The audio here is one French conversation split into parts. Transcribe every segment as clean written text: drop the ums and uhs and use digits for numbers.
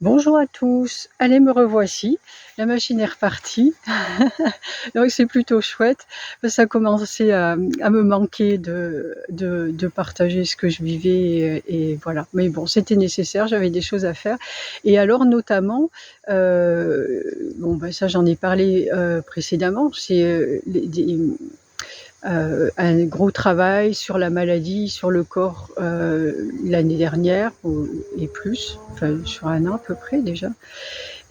Bonjour à tous, allez me revoici, la machine est repartie. Donc c'est plutôt chouette, ça commençait à me manquer de partager ce que je vivais et voilà. Mais bon, c'était nécessaire, j'avais des choses à faire et alors notamment, bon ça j'en ai parlé, précédemment, c'est, un gros travail sur la maladie, sur le corps, l'année dernière et plus, enfin sur 1 an à peu près déjà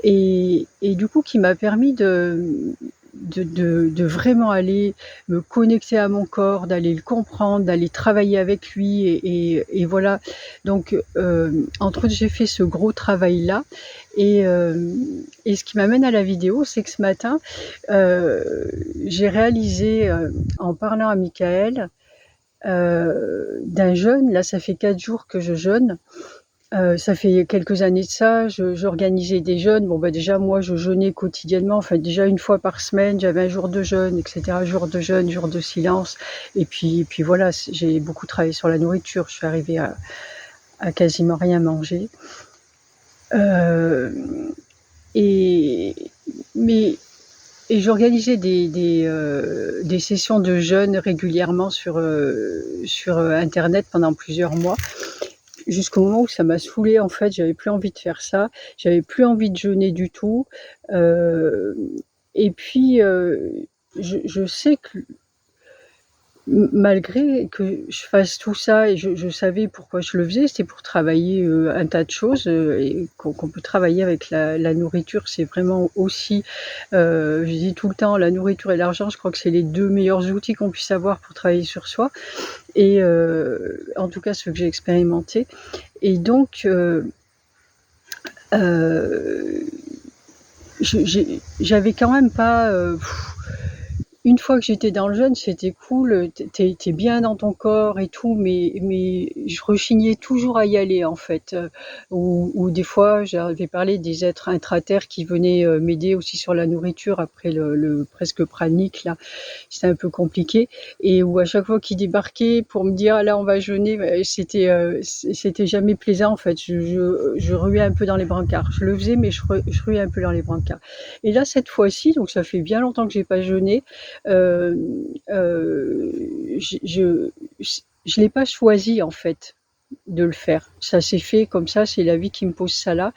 et du coup qui m'a permis de vraiment aller me connecter à mon corps, d'aller le comprendre, d'aller travailler avec lui et voilà. Donc entre autres, j'ai fait ce gros travail-là et ce qui m'amène à la vidéo, c'est que ce matin, j'ai réalisé, en parlant à Michael, d'un jeûne. Là, ça fait 4 jours que je jeûne. Ça fait quelques années de ça, j'organisais des jeûnes. Bon, bah, déjà moi je jeûnais quotidiennement, enfin déjà 1 fois par semaine, j'avais un jour de jeûne et cetera. Jour de jeûne, jour de silence et puis voilà, j'ai beaucoup travaillé sur la nourriture. Je suis arrivée à quasiment rien manger. Et mais et j'organisais des sessions de jeûne régulièrement sur internet pendant plusieurs mois. Jusqu'au moment où ça m'a saoulée, en fait, j'avais plus envie de faire ça, j'avais plus envie de jeûner du tout, heu et puis, je sais que malgré que je fasse tout ça et je savais pourquoi je le faisais, c'était pour travailler, un tas de choses, et qu'on peut travailler avec la nourriture. C'est vraiment aussi, je dis tout le temps: «La nourriture et l'argent», je crois que c'est les 2 meilleurs outils qu'on puisse avoir pour travailler sur soi et en tout cas ceux que j'ai expérimentés et donc heu, j'avais quand même pas, une fois que j'étais dans le jeûne, c'était cool, tu es bien dans ton corps et tout, mais je rechignais toujours à y aller, en fait, ou des fois, j'avais parlé des êtres intra-terre qui venaient, m'aider aussi sur la nourriture après le presque pranique là. C'était un peu compliqué et où à chaque fois qu'ils débarquaient pour me dire: «Ah là, on va jeûner», c'était jamais plaisant, en fait. Je ruais un peu dans les brancards. Je le faisais, mais je ruais un peu dans les brancards et là, cette fois-ci, donc ça fait bien longtemps que j'ai pas jeûné. Je l'ai pas choisi en fait de le faire. Ça s'est fait comme ça, c'est la vie qui me pose ça là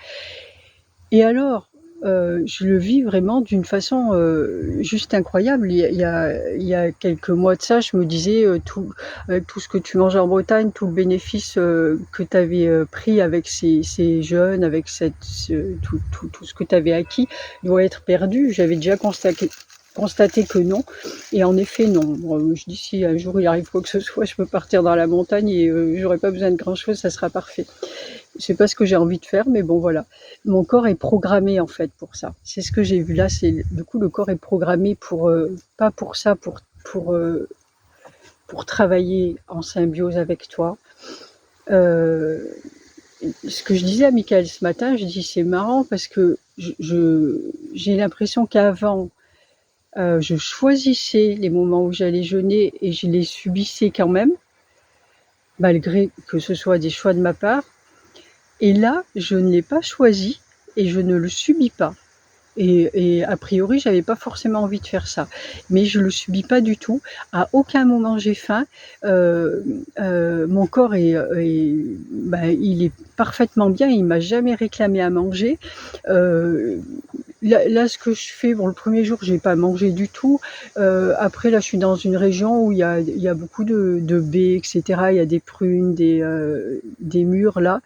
et alors, je le vis vraiment d'une façon, juste incroyable. Il y a quelques mois de ça, je me disais, avec tout ce que tu manges en Bretagne, tout le bénéfice, que tu avais, pris avec ces jeûnes, avec tout ce que tu avais acquis doit être perdu. J'avais déjà constaté que non et en effet non. Bon, je dis: «Si un jour il arrive quoi que ce soit, je peux partir dans la montagne et j'aurai pas besoin de grand chose, ça sera parfait». C'est pas ce que j'ai envie de faire, mais bon voilà. Mon corps est programmé en fait pour ça. C'est ce que j'ai vu là, c'est du coup le corps est programmé pour, pas pour ça, pour travailler en symbiose avec toi. Heu, Ce que je disais à Michael ce matin, je dis: «C'est marrant parce que j'ai l'impression qu'avant, je choisissais les moments où j'allais jeûner et je les subissais quand même, malgré que ce soit des choix de ma part et là, je ne l'ai pas choisi et je ne le subis pas. Et a priori, j'avais pas forcément envie de faire ça, mais je le subis pas du tout. À aucun moment j'ai faim. Mon corps il est parfaitement bien. Il m'a jamais réclamé à manger. Heu, Là, ce que je fais, bon, le premier jour, j'ai pas mangé du tout. Après, là, je suis dans une région où il y a beaucoup de baies, et cetera. Il y a des prunes, des mûres là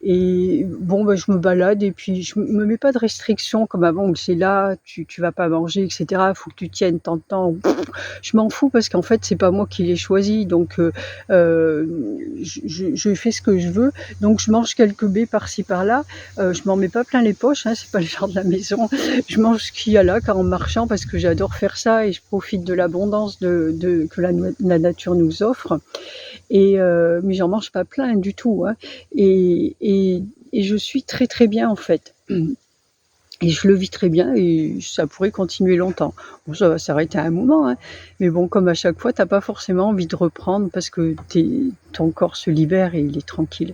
et bon, bah, je me balade et puis je me mets pas de restrictions comme avant où c'est là, tu vas pas manger et cetera. Faut que tu tiennes tant de temps. Je m'en fous parce qu'en fait, c'est pas moi qui l'ai choisi donc je fais ce que je veux. Donc je mange quelques baies par-ci par-là. Je m'en mets pas plein les poches, hein, c'est pas le genre de la maison. Je mange ce qu'il y a là, car en marchant parce que j'adore faire ça et je profite de l'abondance que la nature nous offre et mais j'en mange pas plein du tout, hein et et et je suis très, très bien en fait. et je le vis très bien et ça pourrait continuer longtemps. Bon, ça va s'arrêter à un moment, hein, mais bon, comme à chaque fois, tu as pas forcément envie de reprendre parce que ton corps se libère et il est tranquille.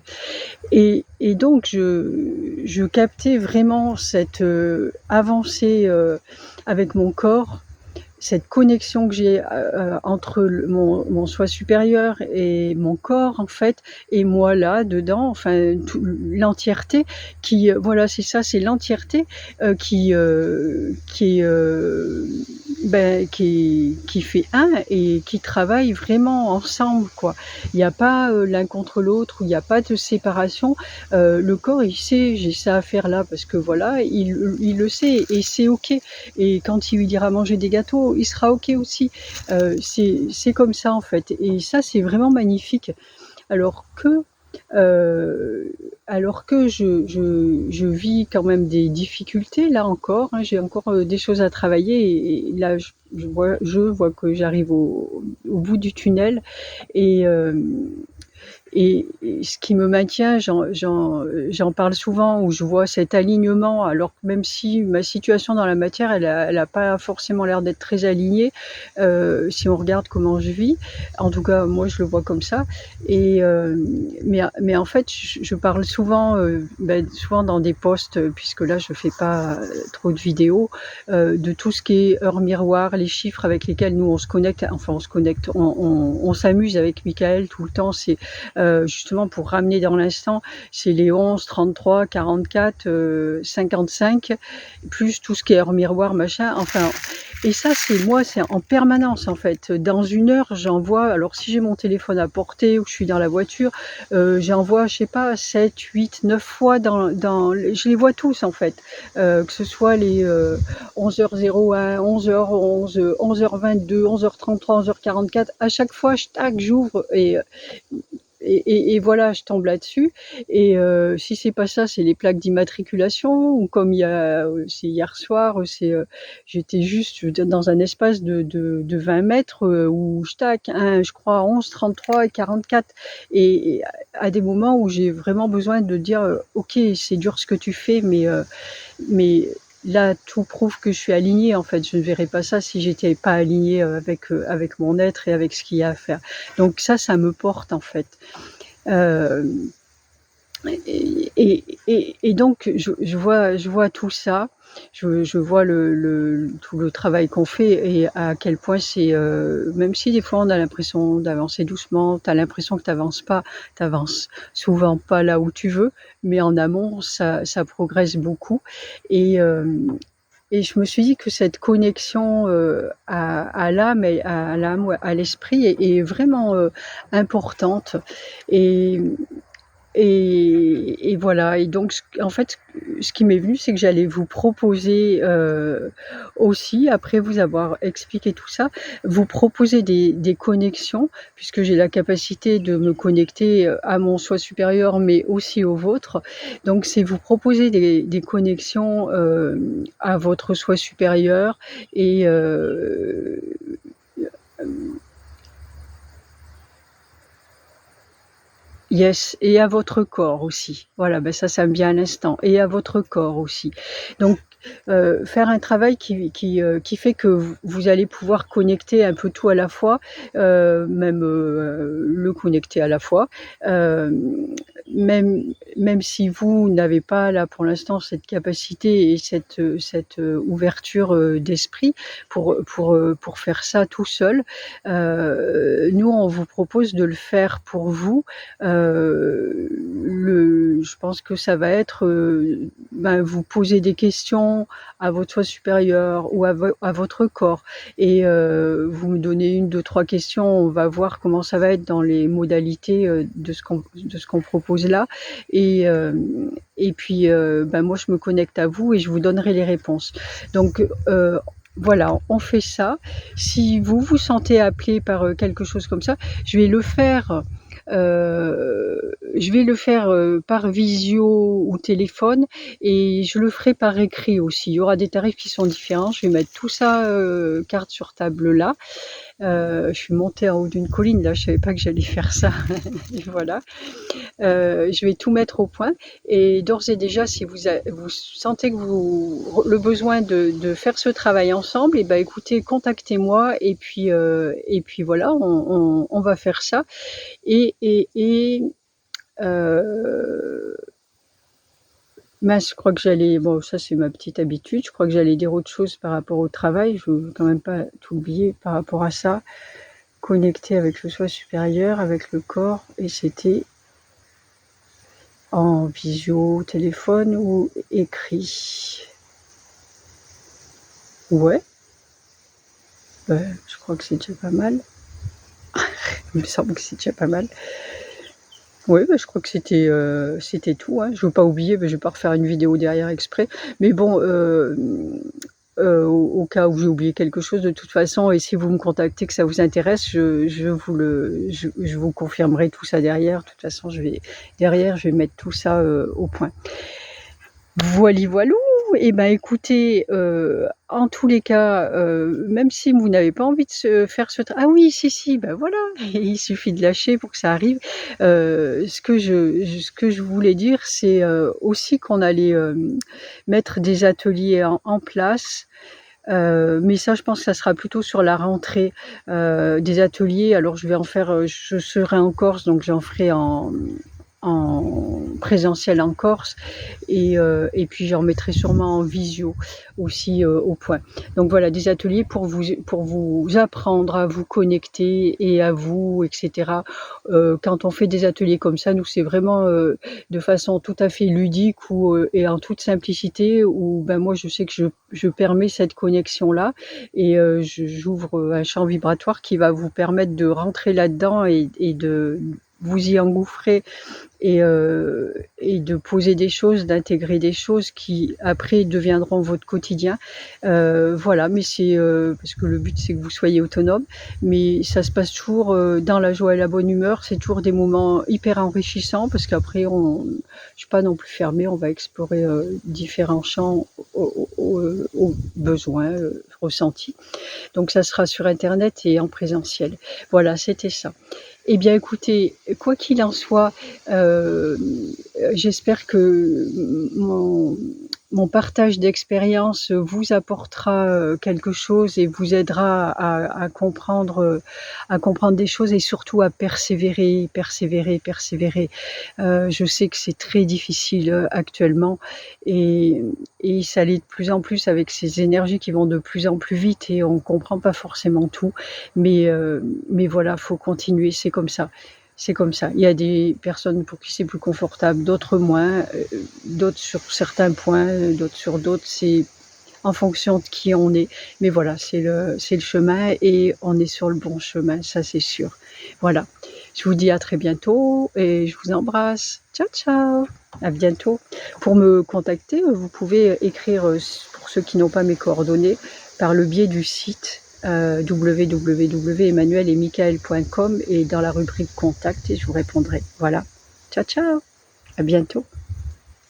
Et donc je captais vraiment cette, avancée, avec mon corps, cette connexion que j'ai, entre mon soi supérieur et mon corps, en fait, et moi là dedans, enfin tout l'entièreté qui, voilà, c'est ça, c'est l'entièreté, qui est, qui fait un et qui travaille vraiment ensemble, quoi. Il y a pas, l'un contre l'autre, ou il y a pas de séparation. Le corps, il sait: «J'ai ça à faire là», parce que voilà, il le sait et c'est OK. Et quand il lui dira manger des gâteaux, il sera OK aussi. C'est comme ça, en fait, et ça, c'est vraiment magnifique. Alors que, heu, alors que je vis quand même des difficultés là encore, hein, j'ai encore, des choses à travailler, et là je vois que j'arrive au bout du tunnel, et ce qui me maintient, j'en parle souvent, où je vois cet alignement, alors que même si ma situation dans la matière, elle a pas forcément l'air d'être très alignée, si on regarde comment je vis. En tout cas, moi, je le vois comme ça, et mais en fait, je parle souvent, souvent dans des posts, puisque là, je fais pas trop de vidéos, de tout ce qui est heure miroir, les chiffres avec lesquels nous, on se connecte, enfin, on s'amuse avec Michael tout le temps. C'est justement pour ramener dans l'instant, c'est les 11, 33, 44, 55, plus tout ce qui est heure miroir, machin, enfin, et ça, c'est moi, c'est en permanence, en fait. Dans une heure, j'en vois, alors si j'ai mon téléphone à portée ou que je suis dans la voiture, j'en vois, je sais pas, 7, 8, 9 fois je les vois tous, en fait. Que ce soit les 11h01, 11h11, 11h22, 11h33, 11h44, à chaque fois, j'ouvre, et voilà, je tombe là-dessus, et si c'est pas ça, c'est les plaques d'immatriculation, ou comme c'est hier soir, j'étais juste, je veux dire, dans un espace de 20 mètres, où je crois 11, 33 et 44, et à des moments où j'ai vraiment besoin de dire, OK, c'est dur ce que tu fais, mais là, tout prouve que je suis alignée, en fait. Je ne verrais pas ça si j'étais pas alignée, avec mon être et avec ce qu'il y a à faire. Donc ça me porte, en fait. Hem et donc je vois tout ça, je vois tout le travail qu'on fait, et à quel point c'est, même si des fois on a l'impression d'avancer doucement, tu as l'impression que tu avances souvent pas là où tu veux, mais en amont ça progresse beaucoup, et je me suis dit que cette connexion, à l'âme, ouais, à l'esprit est vraiment, importante, et voilà, et donc en fait, ce qui m'est venu, c'est que j'allais vous proposer, aussi, après vous avoir expliqué tout ça, vous proposer des connexions, puisque j'ai la capacité de me connecter, à mon soi supérieur, mais aussi au vôtre. Donc c'est vous proposer des connexions, à votre soi supérieur, et yes, et à votre corps aussi. Voilà, ça me vient à l'instant, et à votre corps aussi. Donc, faire un travail qui fait que vous allez pouvoir connecter un peu tout à la fois, même, le connecter à la fois, hem, même si vous n'avez pas là pour l'instant cette capacité et cette ouverture, d'esprit pour faire ça tout seul, nous on vous propose de le faire pour vous. Je pense que ça va être, vous poser des questions à votre soi supérieur ou à votre corps, et vous me donnez une, deux, trois questions. On va voir comment ça va être dans les modalités, de ce qu'on propose là, et puis, moi je me connecte à vous et je vous donnerai les réponses. Donc, voilà, on fait ça. Si vous vous sentez appelé par, quelque chose comme ça, je vais le faire par visio ou téléphone, et je le ferai par écrit aussi. Il y aura des tarifs qui sont différents. Je vais mettre tout ça, carte sur table là, Je suis montée en haut d'une colline, là, je savais pas que j'allais faire ça. Et voilà. Je vais tout mettre au point et d'ores et déjà, si vous sentez que le besoin de faire ce travail ensemble, et ben écoutez, contactez-moi et puis voilà, on va faire ça. Et mince, je crois que j'allais, bon, ça c'est ma petite habitude, je crois que j'allais dire autre chose par rapport au travail, je veux quand même pas tout oublier par rapport à ça. Connecter avec le soi supérieur, avec le corps, et c'était en visio, téléphone ou écrit. Ouais, je crois que c'est déjà pas mal. Il me semble que c'est déjà pas mal. Oui, je crois que c'était tout, hein. Je veux pas oublier, je vais pas refaire une vidéo derrière exprès. Mais bon, au cas où j'ai oublié quelque chose, de toute façon, et si vous me contactez, que ça vous intéresse, je vous confirmerai tout ça derrière. De toute façon, je vais mettre tout ça au point. Voili voilou. Et ben écoutez, en tous les cas, même si vous n'avez pas envie de faire ah oui, si, ben voilà, il suffit de lâcher pour que ça arrive. Ce que je voulais dire, c'est aussi qu'on allait mettre des ateliers en place. Mais ça, je pense que ça sera plutôt sur la rentrée, des ateliers. Alors je vais en faire, je serai en Corse, donc j'en ferai en présentiel en Corse, et puis j'en mettrai sûrement en visio aussi au point. Donc voilà, des ateliers pour vous apprendre à vous connecter et à vous, etc. Quand on fait des ateliers comme ça, nous c'est vraiment de façon tout à fait ludique et en toute simplicité, où ben moi je sais que je permets cette connexion là, et j'ouvre un champ vibratoire qui va vous permettre de rentrer là-dedans et de vous y engouffrer, et de poser des choses, d'intégrer des choses qui après deviendront votre quotidien. Voilà, mais c'est parce que le but c'est que vous soyez autonome, mais ça se passe toujours dans la joie et la bonne humeur. C'est toujours des moments hyper enrichissants, parce qu'après je suis pas non plus fermée, on va explorer différents champs aux besoins ressentis. Donc ça sera sur internet et en présentiel. Voilà, c'était ça. Eh bien écoutez, quoi qu'il en soit, j'espère que mon partage d'expérience vous apportera quelque chose et vous aidera à comprendre des choses, et surtout à persévérer. Je sais que c'est très difficile actuellement, et ça l'est de plus en plus avec ces énergies qui vont de plus en plus vite, et on comprend pas forcément tout. Mais voilà, faut continuer, c'est comme ça. C'est comme ça. Il y a des personnes pour qui c'est plus confortable, d'autres moins, d'autres sur certains points, d'autres sur d'autres. C'est en fonction de qui on est. Mais voilà, c'est le chemin, et on est sur le bon chemin, ça c'est sûr. Voilà. Je vous dis à très bientôt et je vous embrasse. Ciao, ciao. À bientôt. Pour me contacter, vous pouvez écrire, pour ceux qui n'ont pas mes coordonnées, par le biais du site www.emmanueletmichael.com, et dans la rubrique contact, et je vous répondrai. Voilà. Ciao, ciao. À bientôt.